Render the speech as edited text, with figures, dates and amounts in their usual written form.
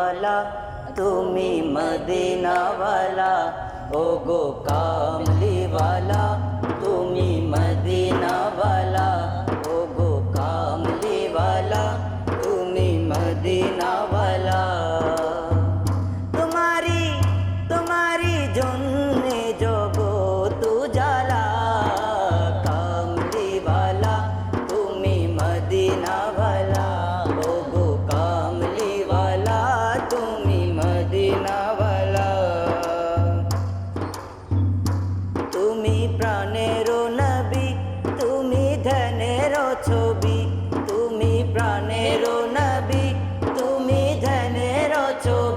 वाला তুমি মদিনা वाला ओ गो कामली वाला তুমি মদিনা वाला ओ गो कामली वाला তুমি মদিনা वाला तुम्हारी तुम्हारी জন্যে জগৎ উজালা কামলি वाला তুমি মদিনা वाला ओ गो कामली वाला তুমি মদিনা वाला তুমি প্রাণের নবী তুমি ধ্যানের ছবি তুমি প্রাণের নবী তুমি ধ্যানের ছবি